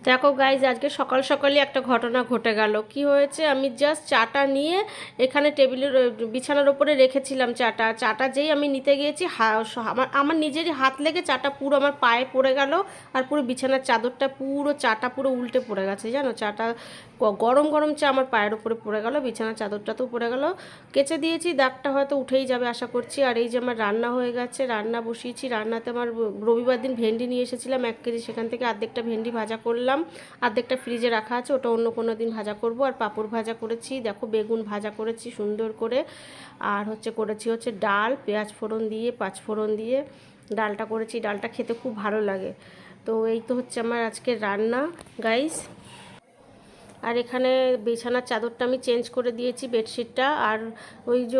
দেখো গাইজ, আজকে সকাল সকালই একটা ঘটনা ঘটে গেল। কি হয়েছে, আমি জাস্ট চাটা নিয়ে এখানে টেবিলের বিছানার ওপরে রেখেছিলাম। চাটা যেই আমি নিতে গিয়েছি, আমার আমার নিজেরই হাত লেগে চাটা পুরো আমার পায়ে পড়ে গেল। আর পুরো বিছানার চাদরটা পুরো চাটা পুরো উল্টে পড়ে গেছে, জানো। চাটা গরম গরম চা আমার পায়ের উপরে পড়ে গেল, বিছানার চাদরটা তো পড়ে গেল। কেচে দিয়েছি, দাগটা হয়তো উঠেই যাবে আশা করছি। আর এই যে আমার রান্না হয়ে গেছে, রান্না বসিয়েছি। রান্নাতে আমার রবিবার দিন ভেন্ডি নিয়ে এসেছিলাম 1 কেজি, সেখান থেকে অর্ধেকটা ভেন্ডি ভাজা করলাম, অর্ধেকটা ফ্রিজে রাখা আছে, ওটা অন্য কোনো দিন ভাজা করব। আর পাঁপড় ভাজা করেছি, দেখো বেগুন ভাজা করেছি সুন্দর করে। আর করেছি ডাল, পেঁয়াজ ফোড়ন দিয়ে, পাঁচ ফোড়ন দিয়ে ডালটা করেছি। ডালটা খেতে খুব ভালো লাগে। তো এই তো হচ্ছে আমার আজকের রান্না গাইস। আর এখানে বিছানার চাদরটা আমি চেঞ্জ করে দিয়েছি, বেডশিটটা। আর ওই যে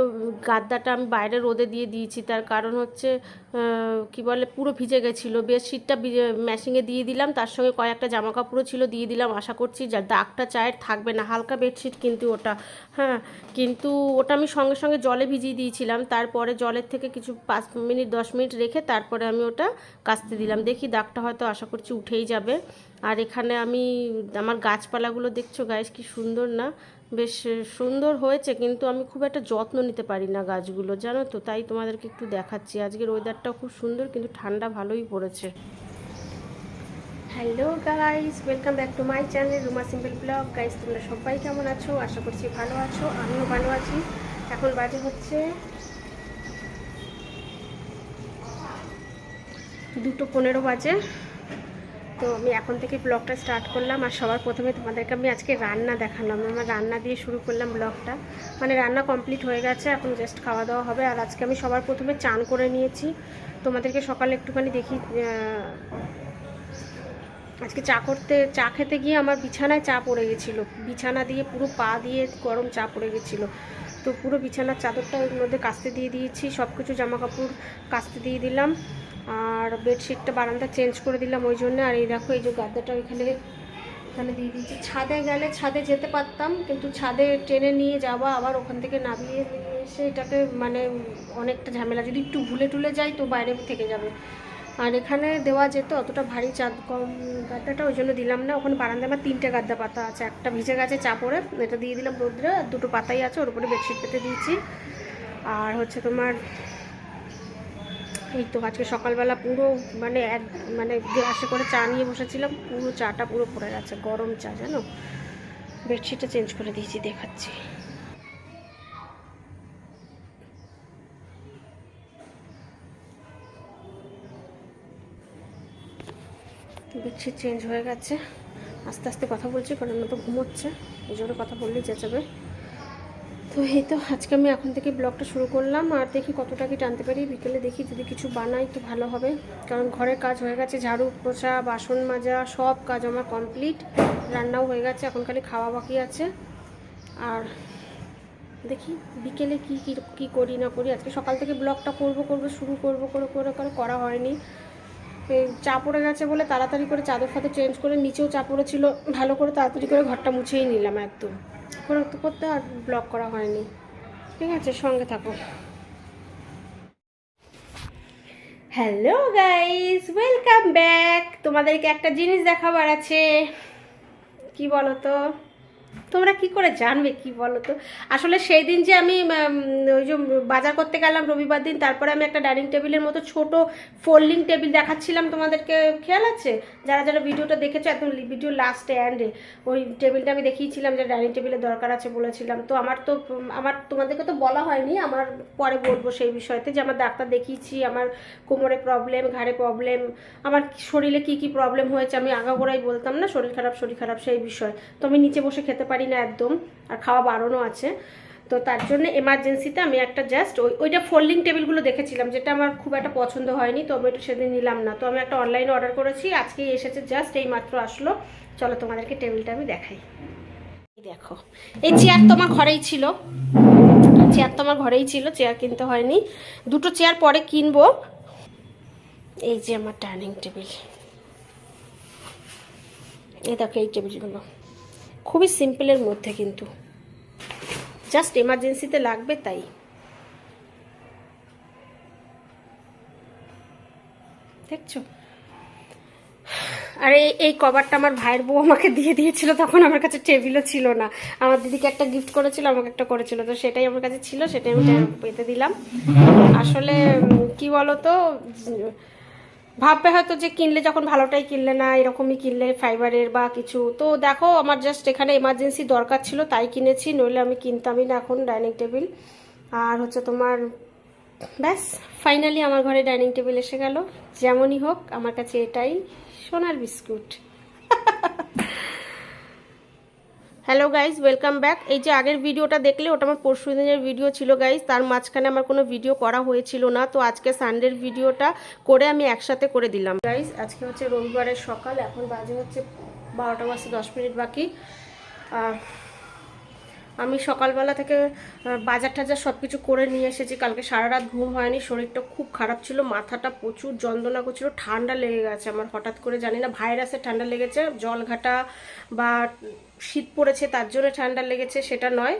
গাদ্দাটা আমি বাইরে রোদে দিয়ে দিয়েছি, তার কারণ হচ্ছে কি বলে, পুরো ভিজে গেছিলো। বেডশিটটা ম্যাশিংয়ে দিয়ে দিলাম, তার সঙ্গে কয়েকটা জামা কাপড়ও ছিল দিয়ে দিলাম। আশা করছি যা দাগটা চায়ের থাকবে না। হালকা বেডশিট কিন্তু ওটা, হ্যাঁ, কিন্তু ওটা আমি সঙ্গে সঙ্গে জলে ভিজিয়ে দিয়েছিলাম। তারপরে জলের থেকে কিছু 5 মিনিট 10 মিনিট রেখে তারপরে আমি ওটা কাচতে দিলাম। দেখি দাগটা হয়তো আশা করছি উঠেই যাবে। আর এখানে আমি আমার গাছপালাগুলো দেখছো গাছ, কি সুন্দর না? বেশ সুন্দর হয়েছে, কিন্তু আমি খুব একটা যত্ন নিতে পারি না গাছগুলো, জানো তো। তাই তোমাদেরকে একটু দেখাচ্ছি। আজকের ওয়েদারটাও খুব সুন্দর, কিন্তু ঠান্ডা ভালোই পড়েছে। Hello guys, welcome back to my channel Ruma simple blog. Guys, তোমরা সবাই কেমন আছো? আশা করছি ভালো আছো, আমিও ভালো আছি। এখন বাজে হচ্ছে 2:15 বাজে। তো আমি এখন থেকে ব্লগটা স্টার্ট করলাম। আর সবার প্রথমে তোমাদেরকে আমি আজকে রান্না দেখালাম। আমার রান্না দিয়ে শুরু করলাম ব্লগটা। মানে রান্না কমপ্লিট হয়ে গেছে, এখন জাস্ট খাওয়া দাওয়া হবে। আর আজকে আমি সবার প্রথমে চান করে নিয়েছি। তোমাদেরকে সকালে একটুখানি দেখি, আজকে চা খেতে গিয়ে আমার বিছানায় চা পড়ে গেছিলো। বিছানা দিয়ে পুরো পা দিয়ে গরম চা পড়ে গেছিলো। তো পুরো বিছানার চাদরটা ওর মধ্যে কাচতে দিয়ে দিয়েছি, সব কিছু জামা কাপড় কাচতে দিয়ে দিলাম। আর বেডশিটটা বারান্দা চেঞ্জ করে দিলাম ওই জন্য। আর এই দেখো, এই যে গাদ্দাটা এখানে দিয়ে দিয়েছি। ছাদে গেলে ছাদে যেতে পারতাম, কিন্তু ছাদে টেনে নিয়ে যাওয়া, আবার ওখান থেকে নামিয়ে নিয়ে এসে এটাকে মানে অনেকটা ঝামেলা। যদি একটু ভুলে টুলে যাই তো বাইরে থেকে যাবে। আর এখানে দেওয়া যেত, অতটা ভারী কম গাদ্দাটা, ওই জন্য দিলাম না। ওখানে বারান্দায় আমার 3টে গাদ্দা পাতা আছে, একটা ভিজে গেছে চা পরে, এটা দিয়ে দিলাম রোদ্রে। আর 2টো পাতাই আছে, ওর উপরে বেডশিট পেতে দিয়েছি। আর তোমার এই তো আজকে সকালবেলা পুরো মানে গ্লাসে করে চা নিয়ে বসেছিলাম, পুরো চাটা পুরো পড়ে গেছে, গরম চা, জানো। বেডশিটটা চেঞ্জ করে দিয়েছি, দেখাচ্ছি। বেডশিট চেঞ্জ হয়ে গেছে। আস্তে আস্তে কথা বলছি, কারণ তো ঘুমোচ্ছে, এই জন্য কথা বললেই চেঁচাবে। তো এই তো আজকে আমি এখন থেকে ব্লগটা শুরু করলাম। আর দেখি কতটা কি টানতে পারি। বিকেলে দেখি যদি কিছু বানাই তো ভালো হবে, কারণ ঘরের কাজ হয়ে গেছে, ঝাড়ু পোছা বাসন মাজা সব কাজ আমার কমপ্লিট। রান্নাও হয়ে গেছে, এখন খালি খাওয়া বাকি আছে। আর দেখি বিকেলে কি কি কি করি না করি। আজকে সকাল থেকে ব্লগটা শুরু করে করা হয়নি। চা পড়ে গেছে বলে তাড়াতাড়ি করে চাদর ফাদর চেঞ্জ করে, নিচেও চা পড়েছিল, ভালো করে তাড়াতাড়ি করে ঘরটা মুছেই নিলাম একদম। করতে আর ব্লগ করা হয়নি। ঠিক আছে, সঙ্গে থাকো। Hello guys, welcome back. তোমাদেরকে একটা জিনিস দেখাবার আছে। কি বলো তো? তোমরা কি করে জানবে, কি বলো তো? আসলে সেই দিন যে আমি ওই যে বাজার করতে গেলাম রবিবার দিন, তারপরে আমি একটা ডাইনিং টেবিলের মতো ছোট ফোল্ডিং টেবিল দেখাচ্ছিলাম তোমাদেরকে, খেয়াল আছে? যারা যারা ভিডিওটা দেখেছো একদম ভিডিও লাস্টে অ্যান্ডে ওই টেবিলটা আমি দেখিয়েছিলাম যে ডাইনিং টেবিলের দরকার আছে বলেছিলাম। তো আমার তোমাদেরকে তো বলা হয়নি, আমার পরে বলবো সেই বিষয়তে, যে আমার ডাক্তার দেখিয়েছি, আমার কোমরে প্রবলেম, ঘাড়ে প্রবলেম, আমার শরীরে কি কি প্রবলেম হয়েছে আমি আগাগোড়াই বলতাম না, শরীর খারাপ সেই বিষয়। তো আমি নিচে বসে খেতে পারি না একদম, আর খাওয়া বারণও আছে। তো তার জন্য এমার্জেন্সিতে আমি একটা জাস্ট ওইটা ফোল্ডিং টেবিলগুলো দেখেছিলাম, যেটা আমার খুব একটা পছন্দ হয়নি, তো আমি এটা সেদিন নিলাম না। তো আমি একটা অনলাইনে অর্ডার করেছি, আজকেই এসেছে, জাস্ট এই মাত্র আসলো। চলো তোমাদেরকে টেবিলটা আমি দেখাই। দেখো, এই চেয়ার তো আমার ঘরেই ছিল, চেয়ার কিনতে হয়নি। 2টো চেয়ার পরে কিনবো। এই যে আমার ডাইনিং টেবিল, এই দেখো এই টেবিলগুলো খুবই সিম্পলের মধ্যে, কিন্তু জাস্ট এমার্জেন্সিতে লাগবে তাই। দেখছো? আর এই কভারটা আমার ভাইয়ের বউ আমাকে দিয়ে দিয়েছিল, তখন আমার কাছে টেবিলও ছিল না। আমার দিদিকে একটা গিফট করেছিল, আমাকে একটা করেছিল, তো সেটাই আমার কাছে ছিল, সেটাই আমি পেতে দিলাম। আসলে কি বলতো, ভাববে হয়তো যে কিনলে যখন ভালোটাই কিনলে না, এরকমই কিনলে ফাইবারের বা কিছু। তো দেখো আমার জাস্ট এখানে এমার্জেন্সি দরকার ছিল তাই কিনেছি, নইলে আমি কিনতামই না এখন ডাইনিং টেবিল। আর হচ্ছে তোমার ব্যাস ফাইনালি আমার ঘরে ডাইনিং টেবিল এসে গেল। যেমনই হোক আমার কাছে এটাই সোনার biscuit. Hello guys, welcome back. এই যে আগের ভিডিওটা দেখলে ওটা আমার পরশু দিনের ভিডিও ছিল গাইজ, তার মাঝখানে আমার কোনো ভিডিও করা হয়েছিল না, তো আজকে সানডের ভিডিওটা করে আমি একসাথে করে দিলাম গাইজ। আজকে হচ্ছে রবিবারের সকাল, এখন বাজে হচ্ছে 12টা বাজতে 10 মিনিট বাকি। আমি সকালবেলা থেকে বাজার টাজার সব কিছু করে নিয়ে এসেছি। কালকে সারা রাত ঘুম হয়নি, শরীরটা খুব খারাপ ছিল, মাথাটা প্রচুর যন্ত্রণা করছিল, ঠান্ডা লেগে গেছে আমার হঠাৎ করে, জানি না ভাইরাসের ঠান্ডা লেগেছে, জলঘাটা বা শীত পড়েছে তার জন্য ঠান্ডা লেগেছে সেটা নয়,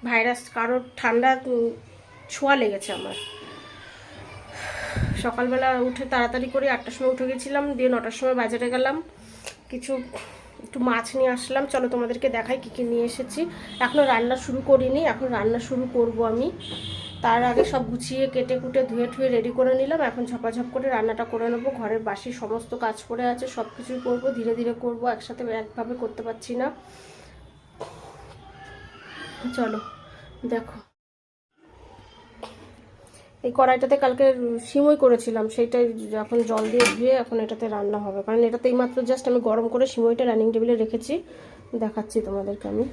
ভাইরাস কারোর ঠান্ডা ছোঁয়া লেগেছে আমার। সকালবেলা উঠে তাড়াতাড়ি করে 8টার সময় উঠে গেছিলাম, দিয়ে 9টার সময় বাজারে গেলাম, কিছু একটু মাছ নিয়ে আসলাম। চলো তোমাদেরকে দেখাই কী কী নিয়ে এসেছি। এখনও রান্না শুরু করিনি, এখন রান্না শুরু করব আমি। তার আগে সব গুছিয়ে কেটে কুটে ধুয়ে ঠুয়ে রেডি করে নিলাম, এখন ঝপাঝপ করে রান্নাটা করে নেবো। ঘরের বাসি সমস্ত কাজ পড়ে আছে, সব কিছুই করবো, ধীরে ধীরে করবো, একসাথে একভাবে করতে পারছি না। চলো দেখো, এই কড়াইটাতে কালকে সিমই করেছিলাম, সেইটাই এখন জল দিয়ে ধুয়ে এখন এটাতে রান্না হবে, কারণ এটাতে এইমাত্র জাস্ট আমি গরম করে সিমইটা রানিং টেবিলে রেখেছি, দেখাচ্ছি তোমাদেরকে আমি।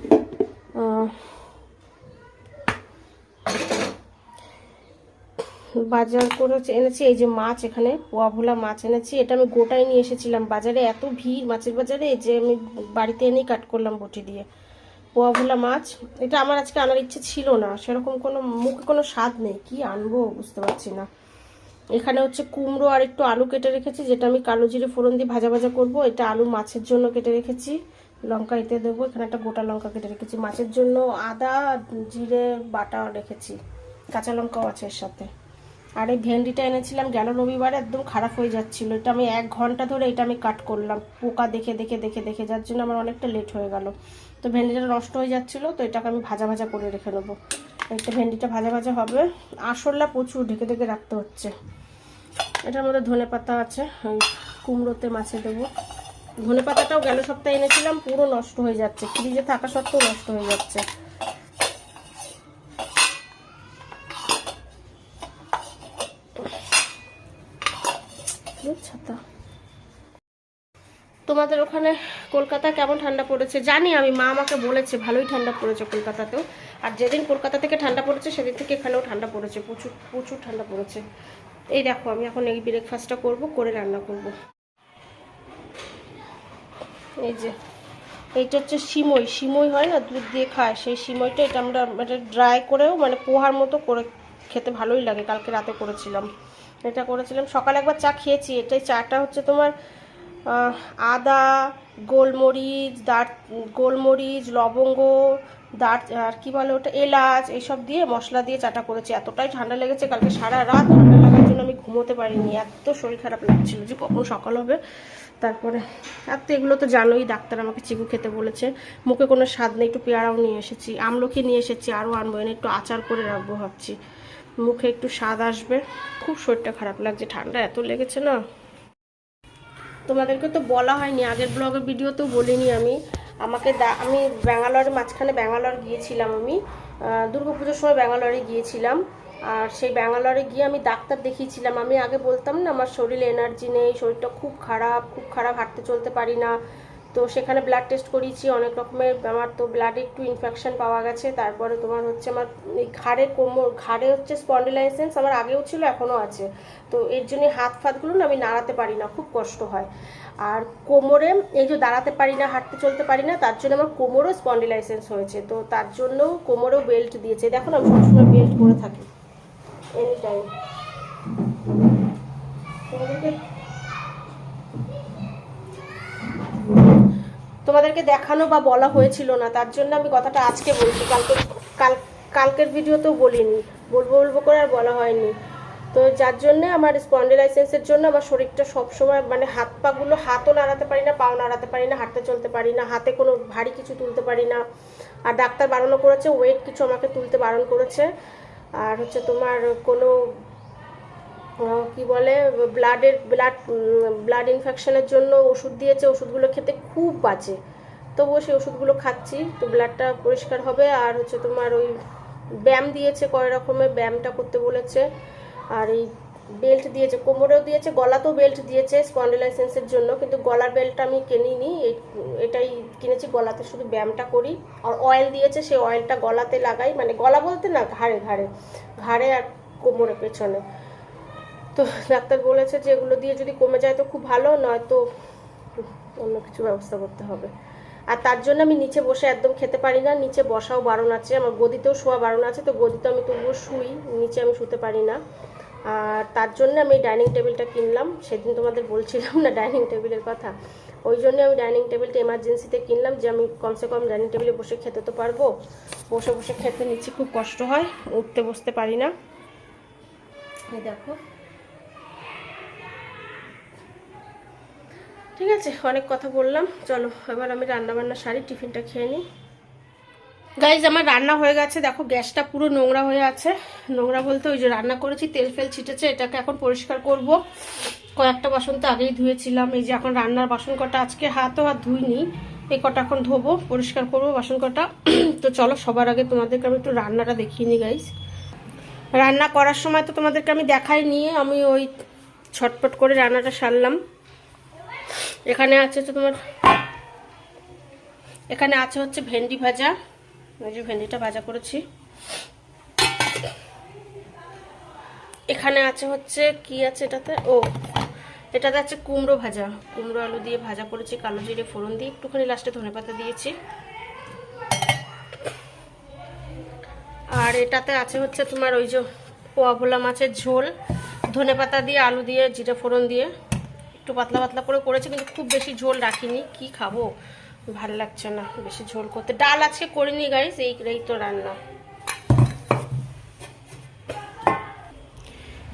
বাজার করে এনেছি এই যে মাছ, এখানে পোয়া ভোলা মাছ এনেছি, এটা আমি গোটাই নিয়ে এসেছিলাম বাজারে, এত ভিড় মাছের বাজারে যে আমি বাড়িতে এনেই কাট করলাম বটি দিয়ে। পোয়া ভোলা মাছ, এটা আমার আজকে আনার ইচ্ছে ছিল না, সেরকম কোনো মুখে কোনো স্বাদ নেই, কি আনবো বুঝতে পারছি না। এখানে হচ্ছে কুমড়ো আর একটু আলু কেটে রেখেছি, যেটা আমি কালো জিরে ফোড়ন দিয়ে ভাজা ভাজা করবো। এটা আলু মাছের জন্য কেটে রেখেছি, লঙ্কা এতে দেবো, এখানে একটা গোটা লঙ্কা কেটে রেখেছি মাছের জন্য, আদা জিরে বাটা রেখেছি, কাঁচা লঙ্কাও আছে এর সাথে। আর এই ভেন্ডিটা এনেছিলাম গেল রবিবারে, একদম খারাপ হয়ে যাচ্ছিলো, এটা আমি 1 ঘন্টা ধরে এটা আমি কাট করলাম, পোকা দেখে দেখে দেখে দেখে, যার জন্য আমার অনেকটা লেট হয়ে গেল। তো ভেন্ডিটা নষ্ট হয়ে যাচ্ছিলো, তো এটাকে আমি ভাজা ভাজা করে রেখে নেবো। একটা ভেন্ডিটা ভাজা ভাজা হবে, আরশোলা প্রচুর ঢেকে ঢেকে রাখতে হচ্ছে। এটার মধ্যে ধনে পাতা আছে, কুমড়োতে মাছে দেবো। ধনে পাতাটাও গেল সপ্তাহে এনেছিলাম, পুরো নষ্ট হয়ে যাচ্ছে, ফ্রিজে থাকা সত্ত্বেও নষ্ট হয়ে যাচ্ছে। ছাতা, তোমাদের ওখানে কলকাতা কেমন ঠান্ডা পড়েছে জানি আমি, মা আমাকে বলেছে ভালোই ঠান্ডা পড়েছে কলকাতাতেও। আর যেদিন কলকাতা থেকে ঠান্ডা পড়েছে সেদিন থেকে এখানেও ঠান্ডা পড়েছে, প্রচুর প্রচুর ঠান্ডা পড়েছে। এই দেখো আমি এখন এই ব্রেকফাস্টটা করব, করে রান্না করব। এই যে এইটা হচ্ছে সিমই, সিমই হয় না দুধ দিয়ে খায়, সেই সিমইটা, এটা আমরা এটা ড্রাই করেও মানে পোহার মতো করে খেতে ভালোই লাগে, কালকে রাতে করেছিলাম, এটা করেছিলাম। সকালে একবার চা খেয়েছি, এটাই চাটা হচ্ছে তোমার আদা, গোলমরিচ, গোলমরিচ, লবঙ্গ, আর কি বলে ওটা, এলাচ, এইসব দিয়ে মশলা দিয়ে চাটা করেছি। এতটাই ঠান্ডা লেগেছে কালকে সারা রাত, ঠান্ডা লাগার জন্য আমি ঘুমোতে পারিনি, এত শরীর খারাপ লাগছিল যে কখন সকাল হবে। তারপরে আর তো এগুলো তো জানোই, ডাক্তার আমাকে চিকু খেতে বলেছে, মুখে কোনো স্বাদ নেই, একটু পেয়ারাও নিয়ে এসেছি, আমলকি নিয়ে এসেছি, আরও আনবো, এনে একটু আচার করে রাখবো ভাবছি, মুখে একটু স্বাদ আসবে। খুব শরীরটা খারাপ লাগছে, ঠান্ডা এত লেগেছে না। তোমাদেরকে তো বলা হয়নি, আগের ব্লগের ভিডিওতেও বলিনি আমি, আমি ব্যাঙ্গালোরের মাঝখানে ব্যাঙ্গালোর গিয়েছিলাম, আমি দুর্গাপুজোর সময় ব্যাঙ্গালোরে গিয়েছিলাম। আর সেই ব্যাঙ্গালোরে গিয়ে আমি ডাক্তার দেখিয়েছিলাম। আমি আগে বলতাম না আমার শরীরে এনার্জি নেই, শরীরটা খুব খারাপ খুব খারাপ, হাঁটতে চলতে পারি না। তো সেখানে ব্লাড টেস্ট করিয়েছি অনেক রকমের, আমার তো ব্লাডে একটু ইনফেকশন পাওয়া গেছে। তারপরে তোমার হচ্ছে আমার এই ঘাড়ে হচ্ছে স্পন্ডিলাইসেন্স, আমার আগেও ছিল এখনও আছে। তো এর জন্য হাত ফাতগুলো না আমি নাড়াতে পারি না, খুব কষ্ট হয়। আর কোমরে এই যে দাঁড়াতে পারি না, হাঁটতে চলতে পারি না, তার জন্য আমার কোমরেও স্পন্ডিলাইসেন্স হয়েছে। তো তার জন্য কোমরেও বেল্ট দিয়েছে, দেখো না আমি সবসময় বেল্ট পরে থাকি এনি টাইম। তোমাদেরকে দেখানো বা বলা হয়েছিল না, তার জন্য আমি কথাটা আজকে বলছি, কালকের ভিডিওতেও বলিনি, বলবো বলবো করে আর বলা হয়নি। তো যার জন্য আমার স্পন্ডিলাইসিসের জন্য আমার শরীরটা সবসময় মানে হাত পাগুলো, হাতও নাড়াতে পারি না, পাও নাড়াতে পারি না, হাঁটতে চলতে পারি না, হাতে কোনো ভারী কিছু তুলতে পারি না। আর ডাক্তার বারণ করেছে, ওয়েট কিছু আমাকে তুলতে বারণ করেছে। আর হচ্ছে তোমার কোনো কি বলে ব্লাড ইনফেকশনের জন্য ওষুধ দিয়েছে, ওষুধগুলো খেতে খুব বাজে, তবুও সেই ওষুধগুলো খাচ্ছি, তো ব্লাডটা পরিষ্কার হবে। আর হচ্ছে তোমার ওই ব্যায়াম দিয়েছে, কয় রকমের ব্যায়ামটা করতে বলেছে। আর এই বেল্ট দিয়েছে, কোমরেও দিয়েছে, গলাতেও বেল্ট দিয়েছে স্পন্ডিলাইসিসের জন্য, কিন্তু গলার বেল্টটা আমি কিনিনি, এটাই কিনেছি, গলাতে শুধু ব্যায়ামটা করি। আর অয়েল দিয়েছে, সেই অয়েলটা গলাতে লাগাই, মানে গলা বলতে না, ঘাড়ে আর কোমরে পেছনে। তো ডাক্তার বলেছে যে এগুলো দিয়ে যদি কমে যায় তো খুব ভালো, নয়তো অন্য কিছু ব্যবস্থা করতে হবে। আর তার জন্য আমি নিচে বসে একদম খেতে পারি না, নিচে বসাও বারণ আছে, আমার গদিতেও শোয়া বারণ আছে, তো গদিতে আমি তবুও শুই, নিচে আমি শুতে পারি না। আর তার জন্য আমি ডাইনিং টেবিলটা কিনলাম, সেদিন তোমাদের বলছিলাম না ডাইনিং টেবিলের কথা, ওই জন্য আমি ডাইনিং টেবিলটা এমার্জেন্সিতে কিনলাম, যে আমি কমসে কম ডাইনিং টেবিলে বসে খেতে তো পারবো। বসে বসে খেতে নিচে খুব কষ্ট হয়, উঠতে বসতে পারি না। এই দেখো, ঠিক আছে, অনেক কথা বললাম, চলো এবার আমি রান্নাবান্না সারি, টিফিনটা খেয়ে নিই। গাইজ আমার রান্না হয়ে গেছে, দেখো গ্যাসটা পুরো নোংরা হয়ে আছে, নোংরা বলতে ওই যে রান্না করেছি তেল ফেল ছিটেছে, এটাকে এখন পরিষ্কার করব। কয়েকটা বাসন তো আগেই ধুয়েছিলাম, এই যে এখন রান্নার বাসন কটা আজকে হাতও আর ধুইনি, এই কটা এখন ধোবো, পরিষ্কার করবো বাসন কটা। তো চলো সবার আগে তোমাদেরকে আমি একটু রান্নাটা দেখিয়ে নিই গাইজ। রান্না করার সময় তো তোমাদেরকে আমি দেখাই নিয়ে আমি ওই ছটপট করে রান্নাটা সারলাম। এখানে আছে তো তোমার, এখানে আছে হচ্ছে ভেন্ডি ভাজা, ওই যে ভেন্ডিটা ভাজা করেছি। এখানে আছে হচ্ছে কি আছে এটাতে, এটাতে আছে কুমড়ো ভাজা, কুমড়ো আলু দিয়ে ভাজা করেছি, কালো জিরে ফোড়ন দিয়ে, একটুখানি লাস্টে ধনেপাতা দিয়েছি। আর এটাতে আছে হচ্ছে তোমার ওই যে পোয়া ভোলা মাছের ঝোল, ধনেপাতা দিয়ে আলু দিয়ে জিরে ফোড়ন দিয়ে একটু পাতলা পাতলা করে করেছি, কিন্তু খুব বেশি ঝোল রাখিনি, কি খাবো, ভালো লাগছে না বেশি ঝোল করতে। ডাল আজকে করিনি গাইস, এই তো রান্না।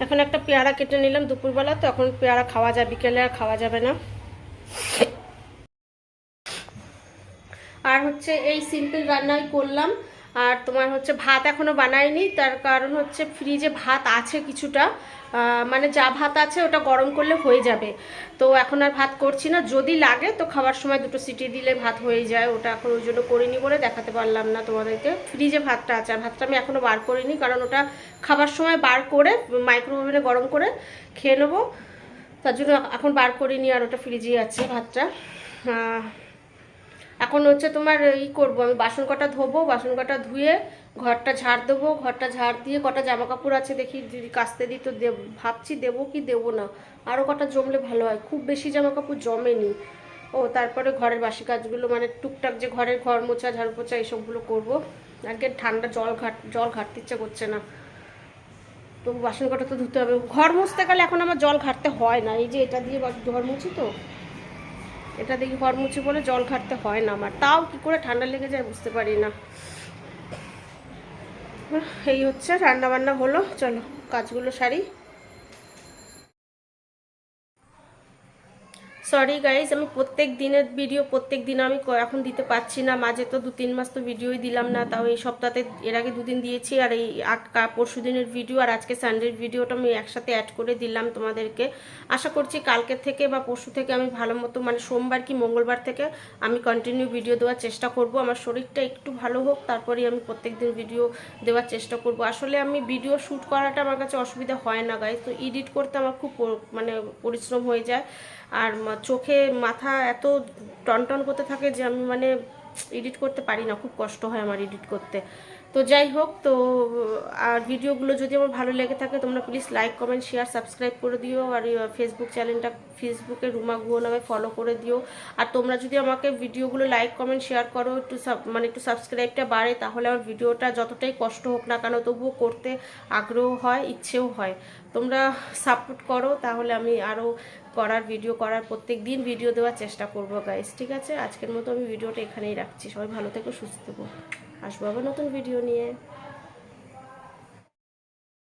এখন একটা পেয়ারা কেটে নিলাম দুপুরবেলা, তো এখন পেয়ারা খাওয়া যায়, বিকেলে আর খাওয়া যাবে না। আর হচ্ছে এই সিম্পল রান্নাই করলাম। আর তোমার হচ্ছে ভাত এখনো বানাইনি, তার কারণ হচ্ছে ফ্রিজে ভাত আছে কিছুটা, মানে যা ভাত আছে ওটা গরম করলে হয়ে যাবে, তো এখন আর ভাত করছি না, যদি লাগে তো খাবার সময় দুটো সিটি দিলে ভাত হয়ে যায়, ওটা এখন ওই জন্য করিনি বলে দেখাতে পারলাম না তোমাদেরকে। ফ্রিজে ভাতটা আছে, আর ভাতটা আমি এখনো বার করিনি, কারণ ওটা খাবার সময় বার করে মাইক্রোওভেনে গরম করে খেয়ে নেবো, তার জন্য এখন বার করিনি, আর ওটা ফ্রিজেই আছে ভাতটা। এখন হচ্ছে তোমার করবো, আমি বাসন কটা ধোবো, বাসন কটা ধুয়ে ঘরটা ঝাড় দেবো, ঘরটা ঝাড় দিয়ে কটা জামা কাপড় আছে দেখি যদি কাচতে দিই তো ভাবছি দেবো কি দেবো না, আরও কটা জমলে ভালো হয়, খুব বেশি জামা কাপড় জমেনি। তারপরে ঘরের বাসি কাজগুলো মানে টুকটাক যে ঘরের ঘর মোছা ঝাড়ু পোছা এইসবগুলো করবো। আজকে ঠান্ডা জল ঘাটতে ইচ্ছে করছে না, তবু বাসন কটা তো ধুতে হবে। ঘর মুছতে গেলে এখন আমার জল ঘাটতে হয় না, এই যে এটা দিয়ে ঘর মুছি, তো এটা দেখি ঘর মুছি বলে জল ঘাটতে হয় না আমার, তাও কি করে ঠান্ডা লেগে যায় বুঝতে পারি না। এই হচ্ছে রান্না বান্না হলো, চলো কাজগুলো সারি। সরি গাইজ, আমি প্রত্যেক দিনের ভিডিও প্রত্যেক দিন আমি এখন দিতে পারছি না, মাঝে তো 2-3 মাস তো ভিডিওই দিলাম না, তাও এই সপ্তাহে এর আগে 2 দিন দিয়েছি, আর এই পরশু দিনের ভিডিও আর আজকে সানডের ভিডিওটা আমি একসাথে অ্যাড করে দিলাম তোমাদেরকে। আশা করছি কালকে থেকে বা পরশু থেকে আমি ভালো মতো মানে সোমবার কি মঙ্গলবার থেকে আমি কন্টিনিউ ভিডিও দেওয়ার চেষ্টা করব। আমার শরীরটা একটু ভালো হোক, তারপরেই আমি প্রত্যেক দিন ভিডিও দেওয়ার চেষ্টা করব। আসলে আমি ভিডিও শ্যুট করাটা আমার কাছে অসুবিধা হয় না গাইজ, তো এডিট করতে আমার খুব মানে পরিশ্রম হয়ে যায়, আর চোখে মাথা এত টনটন করতে থাকে যে আমি মানে এডিট করতে পারি না, খুব কষ্ট হয় আমার এডিট করতে। তো যাই হোক, তো আর ভিডিওগুলো যদি আমার ভালো লেগে থাকে তোমরা please like comment share subscribe করে দিও, আর ফেসবুক চ্যানেলটা ফেসবুকে রুমা গুহ নামে ফলো করে দিও। আর তোমরা যদি আমাকে ভিডিওগুলো লাইক কমেন্ট শেয়ার করো, একটু সাবস্ক্রাইবটা বাড়ে, তাহলে আমার ভিডিওটা যতটাই কষ্ট হোক না কেন তবুও করতে আগ্রহ হয়, ইচ্ছেও হয়। তোমরা সাপোর্ট করো, তাহলে আমি আরও ভিডিও করার প্রত্যেক দিন ভিডিও দেওয়ার চেষ্টা করবো গাইস, ঠিক আছে? আজকের মতো আমি ভিডিওটা এখানেই রাখছি, সবাই ভালো থেকো, সুস্থ থেকো, আসবো আবার নতুন ভিডিও নিয়ে।